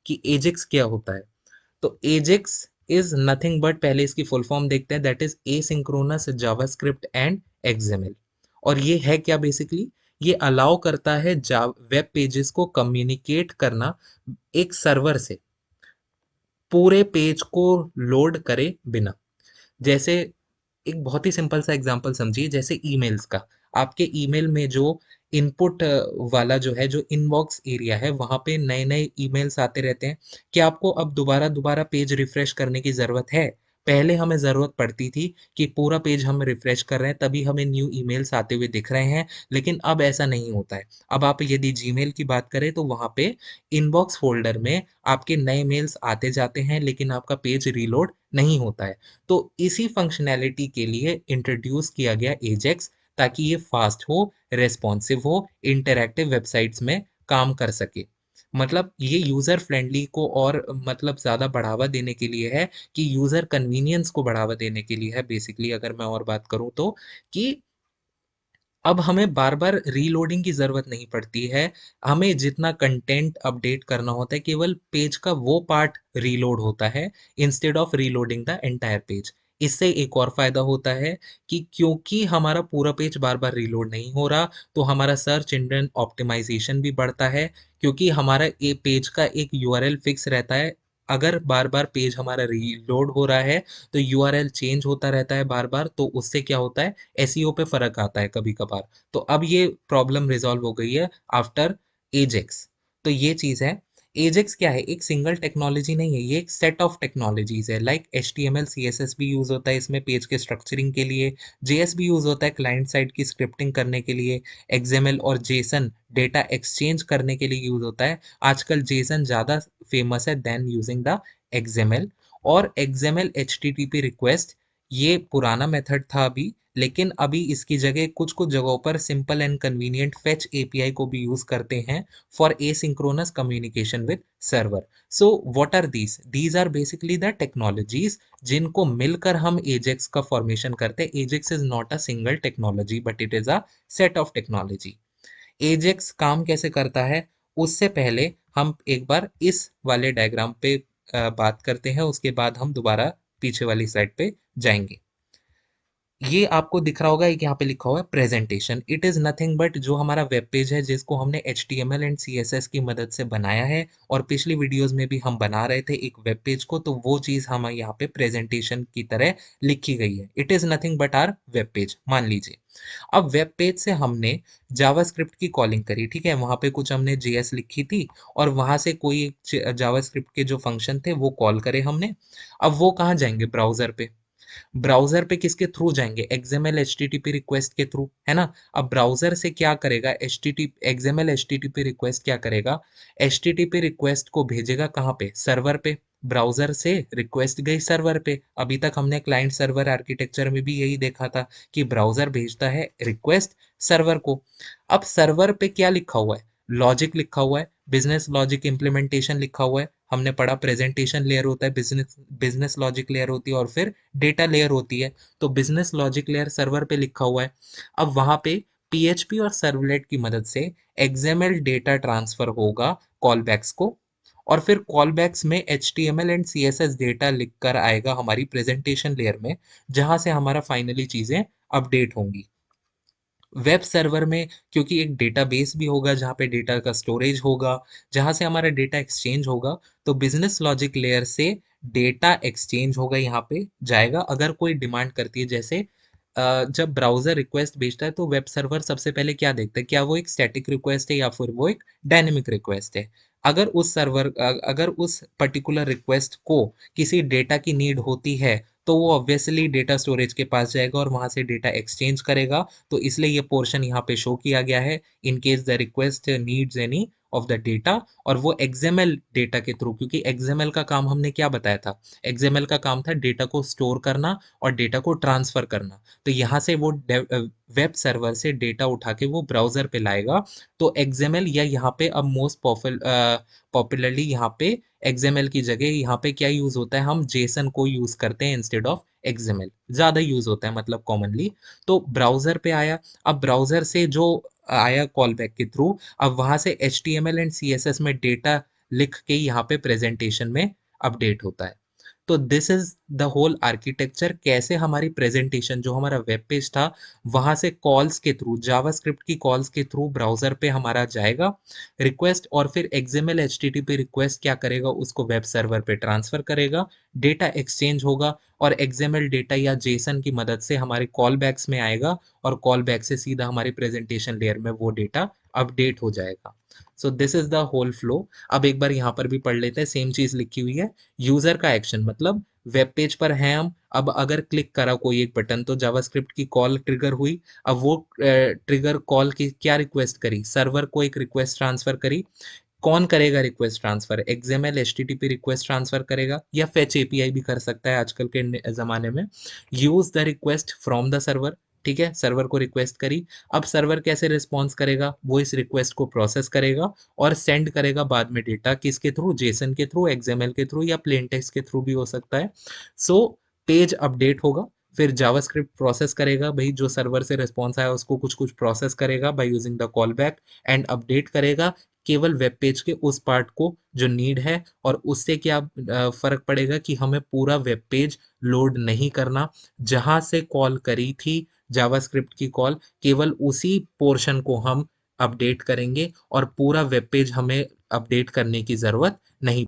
कि एजेक्स क्या होता है। तो एजेक्स इज नथिंग बट, पहले इसकी फुल फॉर्म देखते हैं, that is asynchronous JavaScript and XML. और ये है क्या बेसिकली, ये अलाउ करता है वेब पेजेस को कम्युनिकेट करना एक सर्वर से पूरे पेज को लोड करे बिना। जैसे एक बहुत ही सिंपल सा एग्जांपल समझिए, जैसे ईमेल्स का, आपके ईमेल में जो इनपुट वाला जो है, जो इनबॉक्स एरिया है, वहां पे नए नए ईमेल्स आते रहते हैं। क्या आपको अब दोबारा दोबारा पेज रिफ्रेश करने की जरूरत है? पहले हमें जरूरत पड़ती थी कि पूरा पेज हम रिफ्रेश कर रहे हैं तभी हमें न्यू ईमेल्स आते हुए दिख रहे हैं, लेकिन अब ऐसा नहीं होता है। अब आप यदि जीमेल की बात करें तो वहां पे इनबॉक्स फोल्डर में आपके नए मेल्स आते जाते हैं, लेकिन आपका पेज रीलोड नहीं होता है। तो इसी फंक्शनैलिटी के लिए इंट्रोड्यूस किया गया एजेक्स, ताकि ये फास्ट हो, रेस्पॉन्सिव हो, इंटरैक्टिव वेबसाइट्स में काम कर सके। मतलब ये यूजर फ्रेंडली को और मतलब ज्यादा बढ़ावा देने के लिए है, कि यूजर कन्वीनियंस को बढ़ावा देने के लिए है बेसिकली, अगर मैं और बात करूं तो, कि अब हमें बार बार रीलोडिंग की जरूरत नहीं पड़ती है। हमें जितना कंटेंट अपडेट करना होता है, केवल पेज का वो पार्ट रीलोड होता है, instead of reloading the entire page. इससे एक और फायदा होता है कि क्योंकि हमारा पूरा पेज बार बार रीलोड नहीं हो रहा, तो हमारा सर्च इंजन ऑप्टिमाइजेशन भी बढ़ता है, क्योंकि हमारा ये पेज का एक यूआरएल फिक्स रहता है। अगर बार बार पेज हमारा रीलोड हो रहा है तो यूआरएल चेंज होता रहता है बार बार, तो उससे क्या होता है, एसईओ पे फर्क आता है कभी कभार। तो अब ये प्रॉब्लम रिजॉल्व हो गई है आफ्टर एजेक्स। तो ये चीज है। एजेक्स क्या है, एक सिंगल टेक्नोलॉजी नहीं है, ये एक सेट ऑफ टेक्नोलॉजीज है। लाइक HTML CSS भी यूज होता है इसमें पेज के स्ट्रक्चरिंग के लिए, JS भी यूज होता है क्लाइंट साइड की स्क्रिप्टिंग करने के लिए, XML और जेसन डेटा एक्सचेंज करने के लिए यूज होता है। आजकल जेसन ज्यादा फेमस है देन यूजिंग द XML। और XML HTTP रिक्वेस्ट, ये पुराना मेथड था अभी, लेकिन अभी इसकी जगह कुछ कुछ जगहों पर simple and convenient fetch API को भी यूज करते हैं for asynchronous communication with server. So what are these are basically the technologies जिनको मिलकर हम एजेक्स का फॉर्मेशन करते हैं। AJAX is not a single technology but it is a set of technology. AJAX काम कैसे करता है, उससे पहले हम एक बार इस वाले डायग्राम पे बात करते हैं, उसके बाद हम दोबारा पीछे वाली स्लाइड पे जाएंगे। ये आपको दिख रहा होगा, एक यहाँ पे लिखा हुआ है presentation. It is nothing but, जो हमारा वेब पेज है जिसको हमने HTML एंड CSS की मदद से बनाया है, और पिछली वीडियोस में भी हम बना रहे थे एक वेब पेज को, तो वो चीज हम यहाँ पे प्रेजेंटेशन की तरह लिखी गई है। It is nothing but our web page, मान लीजिए। अब वेब पेज से हमने जावास्क्रिप्ट की कॉलिंग करी, ठीक है, वहां पे कुछ हमने JS लिखी थी, और वहां से कोई जावास्क्रिप्ट के जो फंक्शन थे वो कॉल करे हमने। अब वो कहाँ जाएंगे, ब्राउजर पे। ब्राउजर पे किसके थ्रू जाएंगे, XML HTTP रिक्वेस्ट के थ्रू, है ना। अब ब्राउजर से क्या करेगा, XML HTTP रिक्वेस्ट क्या करेगा, HTTP रिक्वेस्ट को भेजेगा कहाँ पे, सर्वर पे। ब्राउजर से रिक्वेस्ट गई सर्वर पे। अभी तक हमने क्लाइंट सर्वर आर्किटेक्चर में भी यही देखा था कि ब्राउजर भेजता है रिक्वेस्ट सर्वर को। अब सर्वर पे क्या लिखा हुआ है, लॉजिक लिखा हुआ है, बिजनेस लॉजिक इम्प्लीमेंटेशन लिखा हुआ है। हमने पढ़ा प्रेजेंटेशन लेयर होता है, बिजनेस बिजनेस लॉजिक लेयर होती है, और फिर डेटा लेयर होती है। तो बिजनेस लॉजिक लेयर सर्वर पे लिखा हुआ है। अब वहां पे PHP और सर्वलेट की मदद से XML डेटा ट्रांसफर होगा कॉलबैक्स को, और फिर कॉलबैक्स में HTML एंड CSS डेटा लिखकर आएगा हमारी प्रेजेंटेशन लेयर में, जहां से हमारा फाइनली चीजें अपडेट होंगी वेब सर्वर में। क्योंकि एक डेटाबेस भी होगा जहाँ पे डेटा का स्टोरेज होगा, जहाँ से हमारा डेटा एक्सचेंज होगा। तो बिजनेस लॉजिक लेयर से डेटा एक्सचेंज होगा, यहाँ पे जाएगा। अगर कोई डिमांड करती है, जैसे जब ब्राउजर रिक्वेस्ट भेजता है तो वेब सर्वर सबसे पहले क्या देखता है, क्या वो एक स्टैटिक रिक्वेस्ट है या फिर वो एक डायनेमिक रिक्वेस्ट है। अगर उस पर्टिकुलर रिक्वेस्ट को किसी डेटा की नीड होती है, तो वो ऑब्वियसली डेटा स्टोरेज के पास जाएगा और वहां से डेटा एक्सचेंज करेगा। तो इसलिए ये पोर्शन यहाँ पे शो किया गया है, in case the request needs any of the data. और वो XML डेटा के थ्रू, क्योंकि XML का काम हमने क्या बताया था, XML का काम था डेटा को स्टोर करना और डेटा को ट्रांसफर करना। तो यहाँ से वो वेब सर्वर से डेटा उठा के वो ब्राउजर पे लाएगा। तो XML, या यहाँ पे अब मोस्ट पॉपुलरली यहाँ पे XML की जगह यहाँ पे क्या यूज होता है, हम जेसन को यूज करते हैं इंस्टेड ऑफ XML, ज्यादा यूज होता है मतलब कॉमनली। तो ब्राउजर पे आया। अब ब्राउजर से जो आया कॉल बैक के थ्रू, अब वहां से HTML एंड CSS में डेटा लिख के यहाँ पे प्रेजेंटेशन में अपडेट होता है। तो this is the whole architecture, कैसे हमारी प्रेजेंटेशन जो हमारा वेब पेज था वहां से कॉल्स के थ्रू, जावास्क्रिप्ट की कॉल्स के थ्रू ब्राउजर पे हमारा जाएगा रिक्वेस्ट, और फिर एक्सएमएल एचटीटीपी रिक्वेस्ट क्या करेगा, उसको वेब सर्वर पे ट्रांसफर करेगा, डेटा एक्सचेंज होगा और एक्सएमएल डेटा या जेसन की मदद से हमारे कॉल बैक्स में आएगा और कॉल बैक से सीधा हमारी प्रेजेंटेशन लेयर में वो डेटा अपडेट हो जाएगा। So this is the whole flow. अब एक बार यहाँ पर भी पढ़ लेते हैं, सेम चीज लिखी हुई है। यूजर का एक्शन मतलब वेब पेज पर हैं हम, अब अगर क्लिक करा कोई एक बटन तो जावास्क्रिप्ट की कॉल ट्रिगर हुई। अब वो ट्रिगर कॉल की क्या रिक्वेस्ट करी, सर्वर को एक रिक्वेस्ट ट्रांसफर करी। कौन करेगा request transfer, XML HTTP request transfer करेगा या फेच एपीआई भी कर सकता है आजकल के ज़माने में। Use the request from the server, ठीक है, सर्वर को रिक्वेस्ट करी। अब सर्वर कैसे रिस्पॉन्स करेगा, वो इस रिक्वेस्ट को प्रोसेस करेगा और सेंड करेगा बाद में डेटा किसके थ्रू, जेसन के थ्रू, एक्सएमएल के थ्रू या प्लेन टेक्स्ट के थ्रू भी हो सकता है। सो पेज अपडेट होगा, फिर जावास्क्रिप्ट प्रोसेस करेगा, भाई जो सर्वर से रिस्पॉन्स आया उसको कुछ कुछ प्रोसेस करेगा by using the call back and update करेगा केवल वेब पेज के उस पार्ट को जो नीड है। और उससे क्या फर्क पड़ेगा कि हमें पूरा वेब पेज लोड नहीं करना, जहां से कॉल करी थी जावास्क्रिप्ट की कॉल, केवल उसी पोर्शन को हम अपडेट करेंगे और पूरा वेब पेज हमें अपडेट करने की जरूरत नहीं